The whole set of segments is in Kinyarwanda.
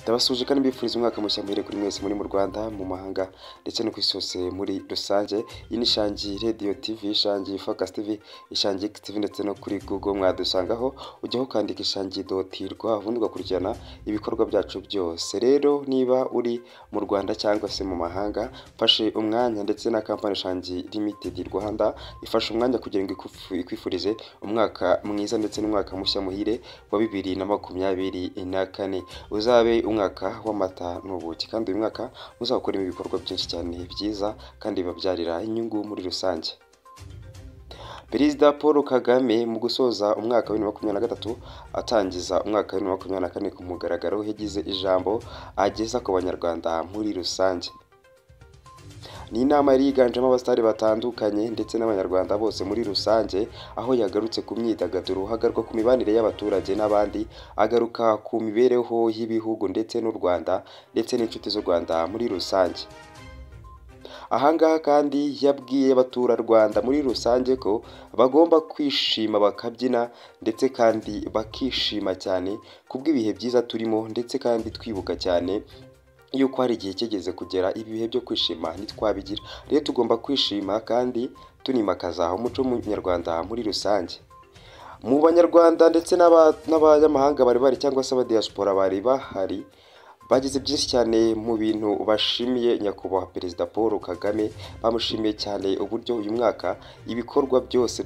ndabasuje kandi mbifuriza umwaka mushya muhire kuri mwese muri mu Rwanda mu mahanga ndetse no kwisose muri rusange. Iyi ni Shangi Radio TV, Shangi Focus TV, Shangi TV ndetse no kuri Google mwadusangaho ujyaho kandika shangi.rwa ubundi ugakurikirana ibikorwa byacu byose. Rero niba uri mu Rwanda cyangwa se mu mahanga, fashe umwanya ndetse na company Shangi Limited Rwanda ifashe umwanya kugira ngo ikwifurize umwaka mwiza ndetse n'umwaka mushya muhire wa 2024 uzabe umwaka w'amata n'ubuki, kandi uyu mwaka muzakora ibikorwa byinshi cyane byiza kandi babyarira inyungu muri rusange. Perezida Paul KAGAME mu gusoza umwaka wa 2023 atangiza umwaka wa 2024 ku mugaragaro yagize ijambo ageza ku banyarwanda muri rusange. Ni inama yari yiganjemo abasitari batandukanye ndetse n'abanyarwanda bose muri rusange, aho yagarutse ku myidagaduro, hagaruka ku mibanire y'abaturage n'abandi, agaruka ku mibereho y'ibihugu ndetse n'u Rwanda ndetse n'inshuti z'u Rwanda muri rusange. Ahangaha kandi yabwiye abaturarwanda muri rusange ko bagomba kwishima bakabyina ndetse kandi bakishima cyane kubw'ibihe byiza turimo, ndetse kandi twibuka cyane yuko hari igihe kigeze kugera ibihe byo kwishima ntitwabigira. Rero tugomba kwishima kandi tunimakaza umuco w'umunyarwanda muri rusange. Mu banyarwanda ndetse n'abanyamahanga bari cyangwa se abadiaspora bari bahari, bagize byinshi cyane mu bintu bashimiye nyakubahwa Perezida Paul KAGAME. Bamushimiye cyane uburyo uyu mwaka ibikorwa byose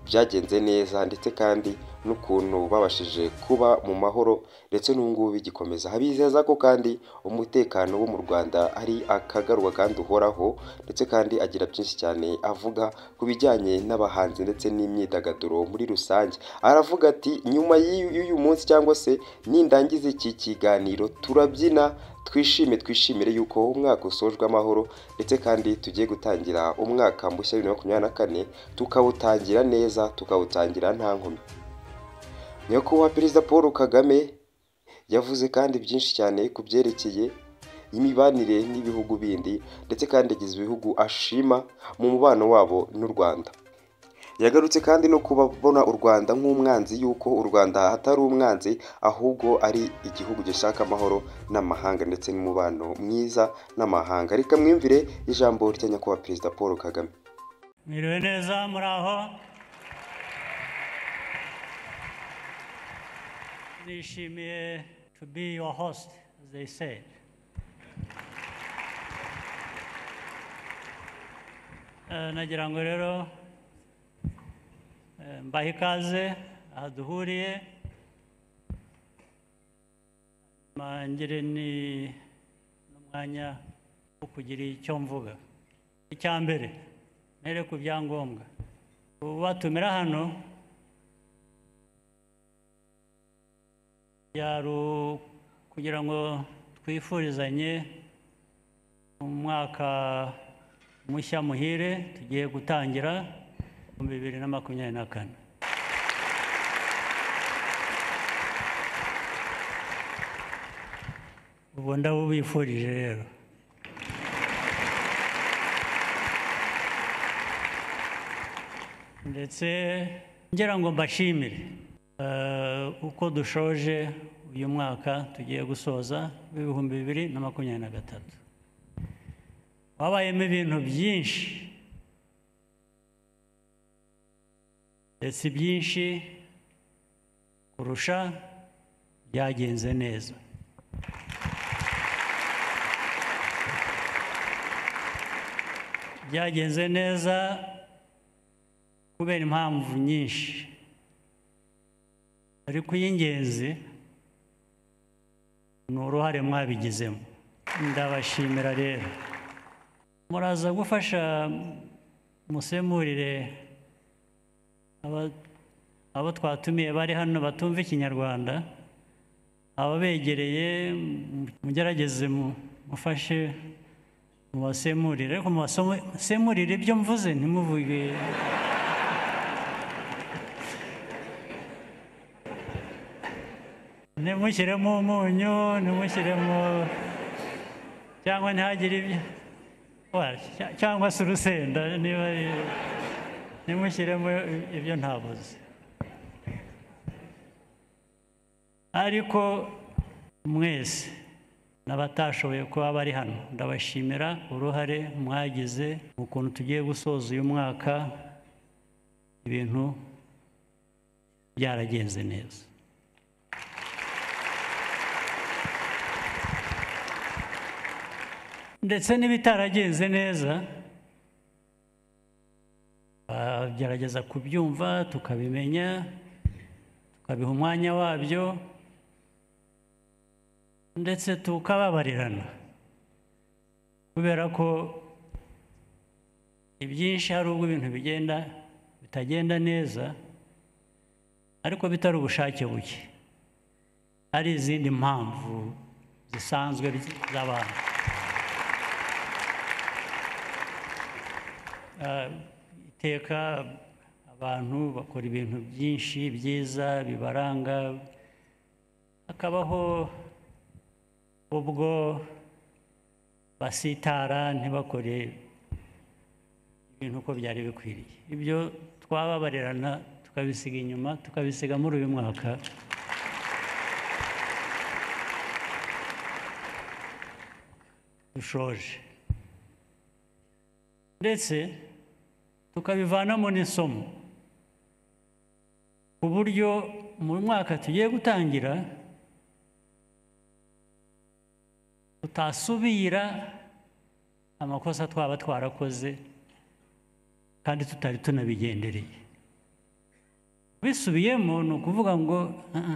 byagenze neza, ndetse kandi n'ukuntu babashije kuba mu mahoro ndetse n'ubungubu bigikomeza. Habizeza ko kandi umutekano wo mu Rwanda ari akagaruka kandi uhoraho, ndetse kandi agira byinshi cyane avuga ku bijyanye n'abahanzi ndetse n'imyidagaduro muri rusange. Aravuga ati nyuma y'uyu munsi cyangwa se nindangiza iki kiganiro turabyina twishimire yuko umwaka usojwe amahoro, ndetse kandi tugiye gutangira umwaka mushya 2024 tukawutangira neza, tukawutangira nta nkomyi. Nyakubahwa Perezida Paul KAGAME yavuze kandi byinshi cyane ku byerekeye imibanire n'ibihugu bindi, ndetse kandi agize ibihugu ashima mu mubano wabo n'u Rwanda. Yagarutse kandi no kubabona u Rwanda nk'umwanzi, yuko u Rwanda atari umwanzi ahubwo ari igihugu gishaka amahoro n'amahanga ndetse n'umubano mwiza n'amahanga. Reka mwimvire ijambo rya nyakubahwa Perezida Paul KAGAME. Mwiriwe neza muraho. Nishimiye to be your host, as they say. Nagira ngo rero mbahe ikaze aha duhuriye, ngire n'umwanya wo kugira icyo mvuga. Icya mbere nere ku byangombwa batumira hano yaru kugira ngo twifurizanye umwaka mushya muhire tugiye gutangira 2024. Ubu ndabubifurije rero. Ndetse ngira ngo mbashimire uko dushoje uyu mwaka tugiye gusoza 2023. Wabayemo ibintu byinshi, ndetse byinshi kurusha byagenze neza. Byagenze neza kubera impamvu nyinshi, ariko y'ingenzi ni uruhare mwabigizemo. Ndabashimira rero. Muraza gufasha musemurire abo twatumiye bari hano batumva Ikinyarwanda, ababegereye mugerageze mufashe mubasemurire, ariko mubasemurire ibyo mvuze, ntimuvuge ntimushyiremo umunyu, ntimushyiremo cyangwa ntihagire ibyo cyangwa se urusenda, niba ntimushyiremo ibyo ntabuze. Ariko mwese n'abatashoboye kuba bari hano ndabashimira uruhare mwagize mu kuntu tugiye gusoza uyu mwaka ibintu byaragenze neza. Ndetse n'ibitaragenze neza gerageza kubyumva tukabimenya tukabiha umwanya wabyo ndetse tukababarirana kubera ko ibyinshi hari ubwo ibintu bitagenda neza ariko bitari ubushake buke hari izindi mpamvu zisanzwe z'abantu. Iteka abantu bakora ibintu byinshi byiza bibaranga hakabaho ubwo basitara ntibakore ibintu uko byari bikwiriye. Ibyo twababarirana tukabisiga inyuma tukabisiga muri uyu mwaka dushoje ndetse tukabivanamo n'isomo ku buryo mu mwaka tugiye gutangira tutasubira amakosa twaba twarakoze kandi tutari tunabigendereye. Bisubiyemo ni ukuvuga ngo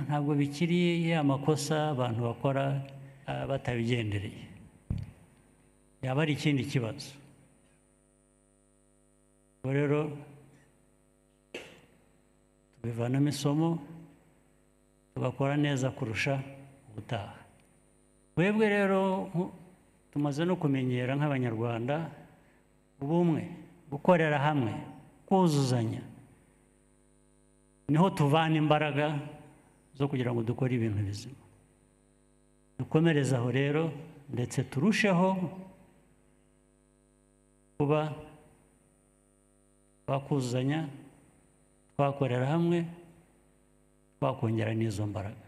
ntabwo bikiri ya makosa abantu bakora batabigendereye, yaba ari ikindi kibazo. Rero tubivanamo isomo tugakora neza kurusha ubutaha. Twebwe rero tumaze no kumenyera nk'abanyarwanda ubumwe, gukorera hamwe, kuzuzanya, niho tuvana imbaraga zo kugira ngo dukore ibintu bizima. Dukomereze aho rero ndetse turusheho kuba twakuzuzanya, twakorera hamwe, twakongera n'izo mbaraga.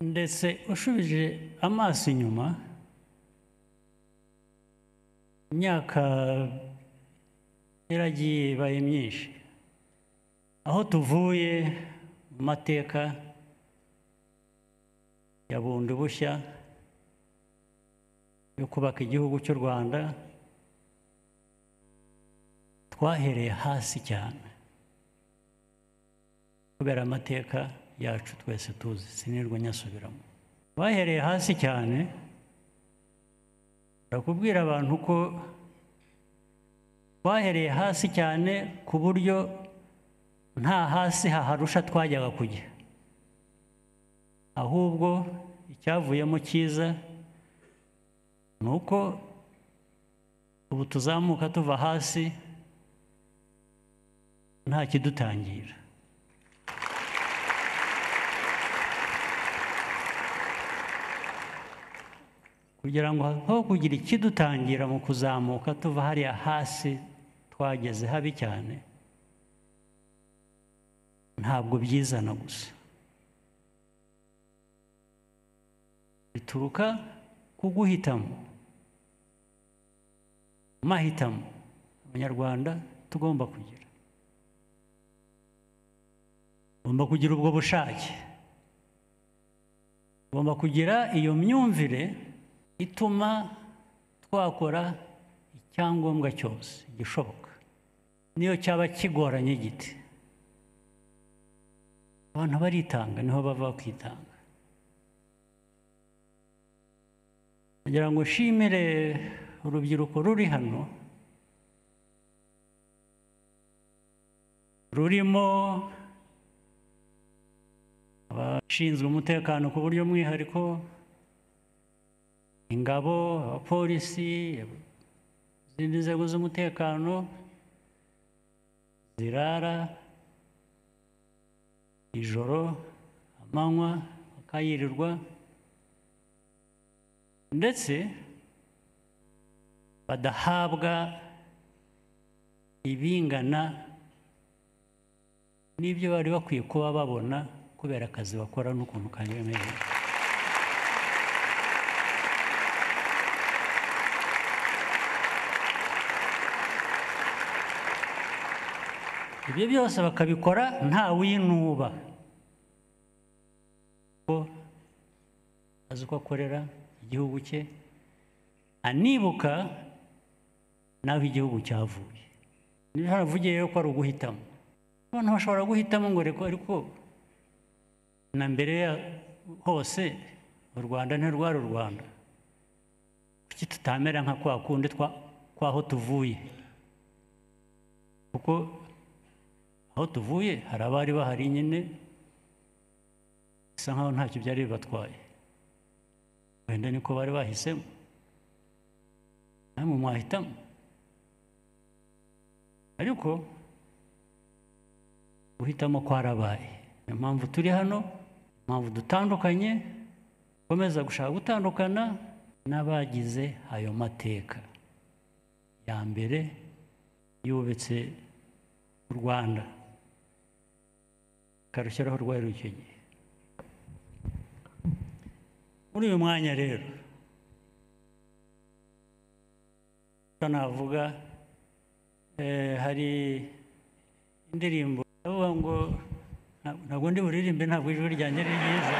Ndetse ushubije amaso inyuma imyaka yaragiye ibaye myinshi, aho tuvuye mu mateka ya bundi bushya yo kubaka igihugu cy'u Rwanda, twahereye hasi cyane kubera amateka yacu twese tuzi, sinirwa nyasubiramo. Twahereye hasi cyane, ndakubwira abantu ko twahereye hasi cyane ku buryo nta hasi haharusha twajyaga kujya, ahubwo icyavuyemo cyiza ni uko ubu tuzamuka tuva hasi nta kidutangira. Kugira ngo aho kugira ikidutangira mu kuzamuka tuva hariya hasi twageze habi cyane, ntabwo byizana gusa, bituruka ku guhitamo, mahitamo abanyarwanda tugomba kugira. Tugomba kugira ubwo bushake, tugomba kugira iyo myumvire ituma twakora icyangombwa cyose gishoboka, niyo cyaba kigoranye giti. Abantu baritanga, niho bava kwitanga. Kugira ngo nshimire urubyiruko ruri hano, rurimo abashinzwe umutekano ku buryo mwihariko, ingabo, abapolisi, izindi nzego z'umutekano zirara ijoro amanywa bakayirirwa, ndetse badahabwa ibingana n'ibyo bari bakwiye kuba babona kubera akazi bakora n'ukuntu Kagame. Ibyo byose bakabikora nta winuba ko azi ko akorera igihugu cye, anibuka naho igihugu cyavuye. Niba haravugiye ko ari uguhitamo, abantu bashobora guhitamo ngo reko, ariko na mbere ya hose u Rwanda ntirwari u Rwanda. Kuki tutamera nka kwa kundi kwaho tuvuye? Kuko aho tuvuye hari abari bahari nyine, bisa nkaho ntacyo byari bibatwaye. Wenda niko bari bahisemo, namwe mwahitamo. Ariko guhitamo kwarabaye. Niyo mpamvu turi hano, impamvu dutandukanye, komeza gushaka gutandukana n'abagize ayo mateka ya mbere yubetse u Rwanda, karushyiraho rwari icyo gihe. Muri uyu mwanya rero navuga, hari indirimbo avuga ngo ntabwo ndi buririmbe, ntabwo ijwi ryanjye ari ryiza.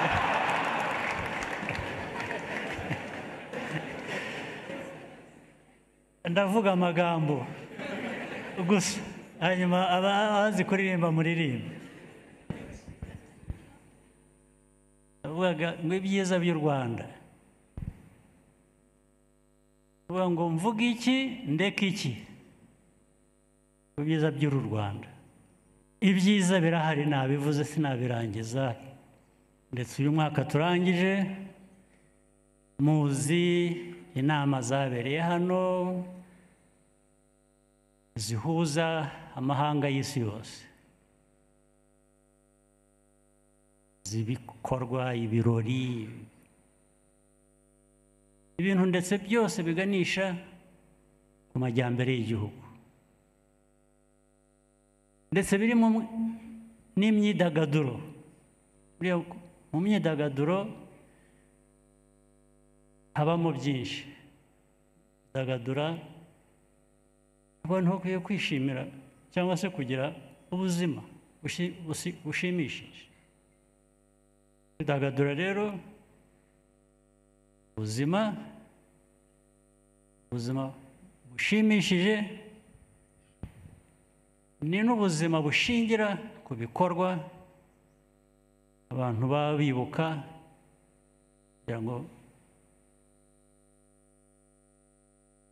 Ndavuga amagambo gusa, hanyuma abazi kuririmba muririmbe. Ndavuga ngo ibyiza by'u Rwanda, ndavuga ngo mvuga iki ndeka iki, ibyiza by'uru Rwanda. Ibyiza birahari, nabivuze sinabirangiza. Ndetse uyu mwaka turangije, muzi inama zabereye hano zihuza amahanga y'isi yose, zibikorwa, ibirori, ibintu ndetse byose biganisha ku majyambere y'igihugu, ndetse birimo n'imyidagaduro. Mu myidagaduro habamo byinshi. Dagadura abantu bakwiye kwishimira cyangwa se kugira ubuzima bushimishije. Dagadura rero ubuzima bushimishije ni n'ubuzima bushingira ku bikorwa abantu baba bibuka, kugira ngo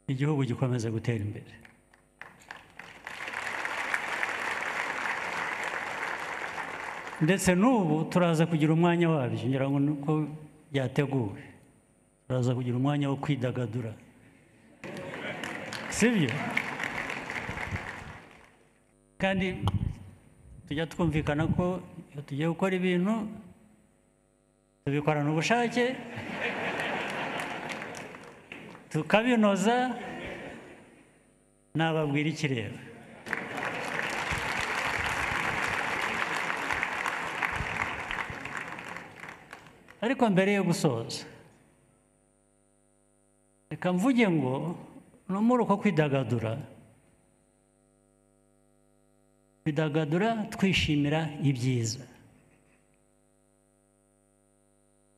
igihugu gikomeze gutera imbere. Ndetse n'ubu turaza kugira umwanya wabyo, ngira ngo nuko byateguwe, turaza kugira umwanya wo kwidagadura, sibyo? Kandi tujya twumvikana ko iyo tugiye gukora ibintu tubikorana ubushake, tukabinoza. Nababwira iki rero? Ariko mbere yo gusoza, reka mvuge ngo no muri uko kwidagadura twishimira ibyiza,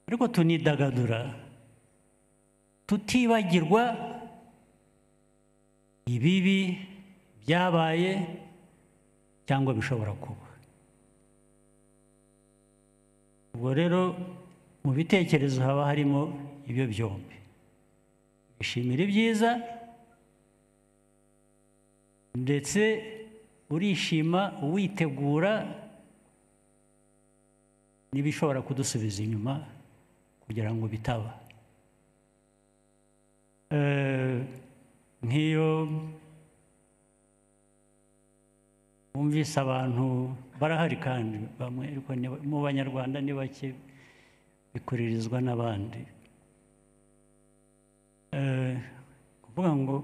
ariko tunidagadura tutibagirwa ibibi byabaye cyangwa bishobora kuba. Ubwo rero mu bitekerezo haba harimo ibyo byombi, bishimira ibyiza ndetse urishima witegura n'ibishobora kudusubiza inyuma kugira ngo bitaba. Nk'iyo wumvise abantu barahari kandi bamwe, ariko mu banyarwanda ni bake bikuririzwa n'abandi, kuvuga ngo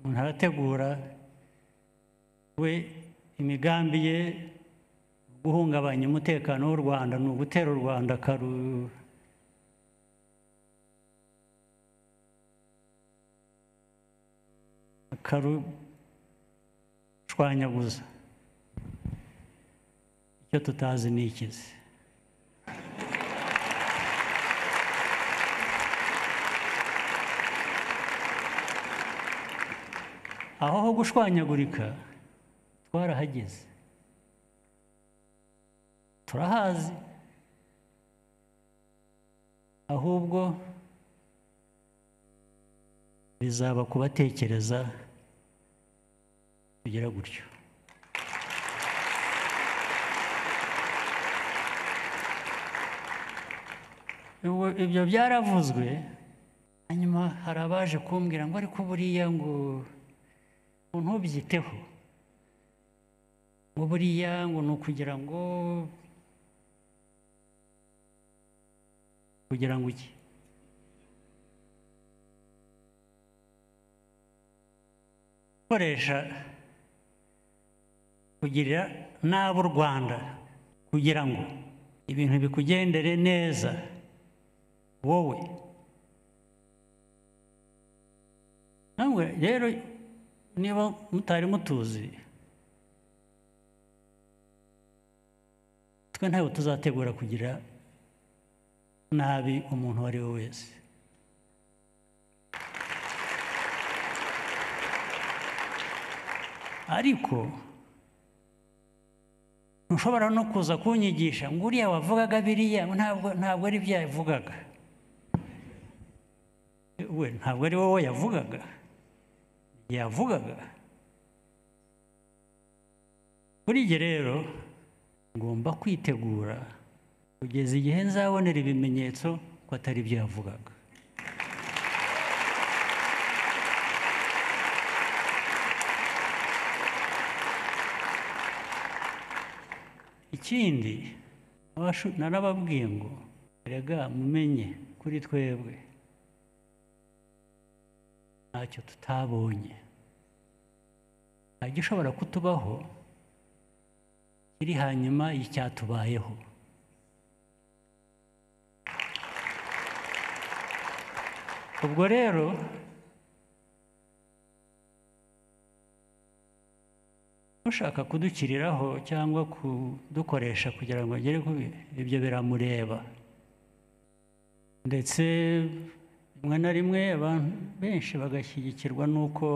umuntu arategura we imigambi ye guhungabanya umutekano w'u Rwanda ni ugutera u Rwanda akarushwanyaguza. Icyo tutazi ni ikizi. Aho ho gushwanyagurika twarahageze, turahazi, ahubwo bizaba kubatekereza kugira gutyo. Ibyo byaravuzwe, hanyuma hari abaje kumbwira ngo ariko buriya ngo ntubyiteho, ngo buriya ngo ni ukugira ngo iki? Gukoresha kugirira nabi u Rwanda kugira ngo ibintu bikugendere neza wowe. Namwe rero niba mutari mutuzi, twe ntabwo tuzategura kugira nabi umuntu uwo ari we wese. Ariko ntushobora no kuza kunyigisha ngo uriya wavugaga biriya ntabwo ari byo yavugaga. We ntabwo ari wowe yavugaga, kuri njye rero ngomba kwitegura kugeza igihe nzabonera ibimenyetso ko atari byo yavugaga. Ikindi narababwiye ngo erega mumenye kuri twebwe ntacyo tutabonye, nta gishobora kutubaho kiri hanyuma y'icyatubayeho. Ubwo rero ushaka kudukiriraho cyangwa kudukoresha kugira ngo agere ku ibyo biramureba. Ndetse rimwe na rimwe abantu benshi bagashyigikirwa n'uko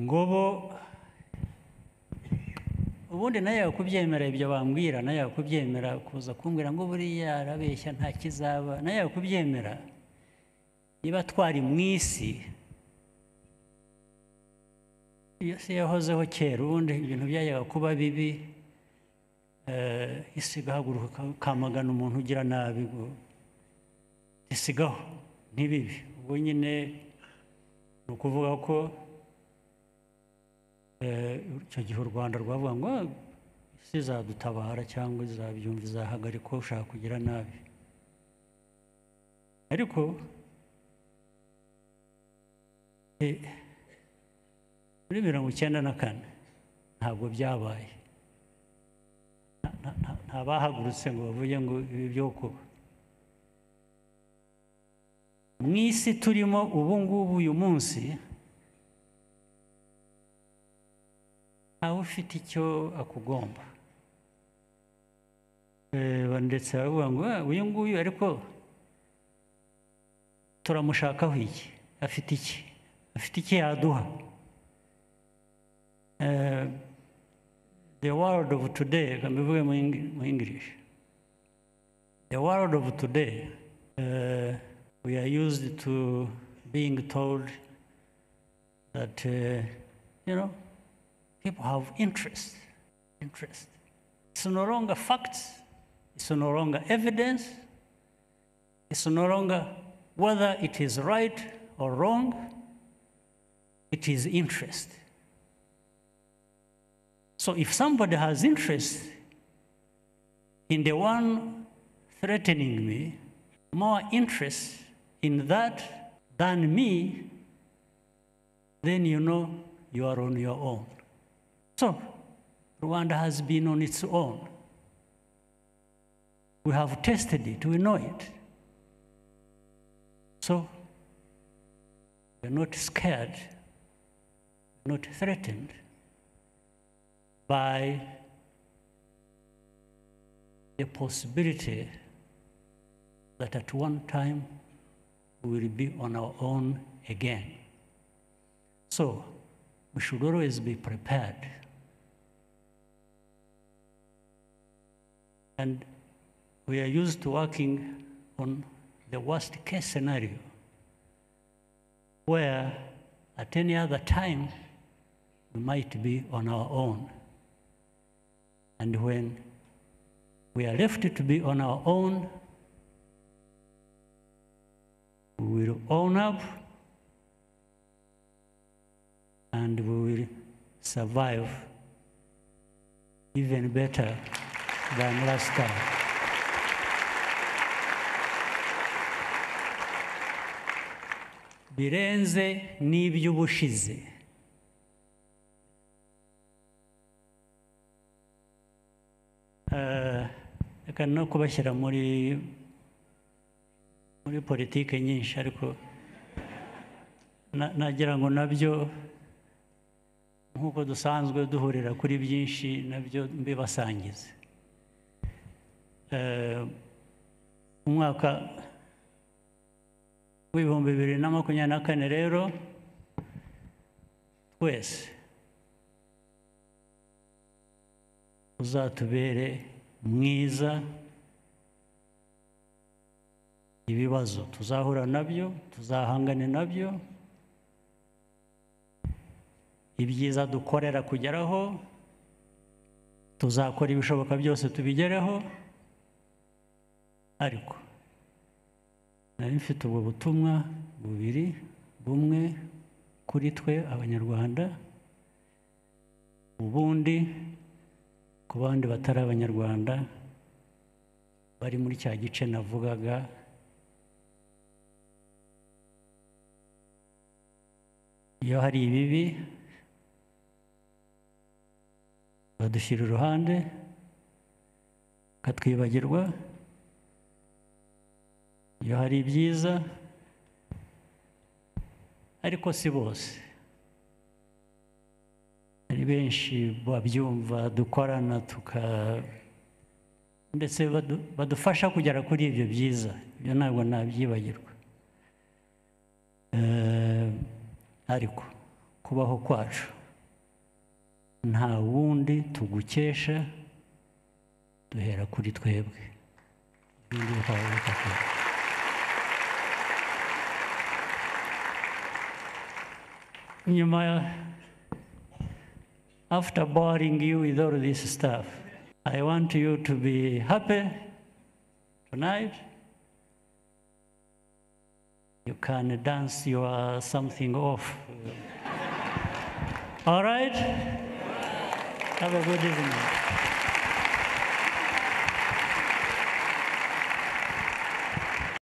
ngo bo ubundi nayo yakubyemera ibyo bambwira, nayo yakubyemera kuza kumbwira ngo buriya arabeshya nta kizaba, nayo yakubyemera niba twari mu isi. Iyo si yahozeho kera, ubundi ibintu byajyaga kuba bibi, isi igahaguruka ikamagana umuntu ugira nabi ngo isigaho ntibibi. Ubwo nyine ni ukuvuga ko icyo gihe u Rwanda rwavuga ngo isi izadutabara cyangwa izabyumva, izahagarika ushaka kugira nabi. Ariko muri 1994 ntabwo byabaye, nta bahagurutse ngo bavuge ngo ibi byo kuba. Mu isi turimo ubu ngubu uyu munsi ntawe ufite icyo akugomba. Ndetse baravuga ngo uyu nguyu ariko turamushakaho iki, afite iki yaduha. The world of today, kambivuge mu English, the world of today, we are used to being told that people have interest. It's no longer facts, it's no longer evidence, it's no longer whether it is right or wrong, it is interest. So if somebody has interest in the one threatening me, more interest in that than me, then you are on your own. So, Rwanda has been on its own. We have tested it, we know it. So, we're not scared, not threatened by the possibility that at one time we will be on our own again. So, we should always be prepared. And we are used to working on the worst case scenario, where at any other time we might be on our own. And when we are left to be on our own, we will own up and we will survive even better than last time. Birenze n'iby'ubushize. Reka no kubashyira muri politike nyinshi, ariko nagira ngo nabyo nk'uko dusanzwe duhurira kuri byinshi nabyo mbibasangize. Umwaka w'ibihumbi 2024 rero twese uzatubere mwiza. Ibibazo tuzahura nabyo, tuzahangane nabyo, ibyiza dukorera kugeraho, tuzakora ibishoboka byose tubigereho. Ariko nari mfite ubwo butumwa bubiri, bumwe kuri twe abanyarwanda, ubundi ku bandi batari abanyarwanda bari muri cya gice navugaga. Iyo hari ibibi badushyira iruhande, bakatwibagirwa. Iyo hari ibyiza, ariko si bose. Hari benshi babyumva, dukorana ndetse badufasha kugera kuri ibyo byiza. Ibyo ntabwo nabyibagirwa. Ariko kubaho kwacu nta wundi tugukesha, duhera kuri twebwe. Nyuma, after boring you with all this stuff, I want you to be happy tonight. You can dance your something off. All right? Have a good evening.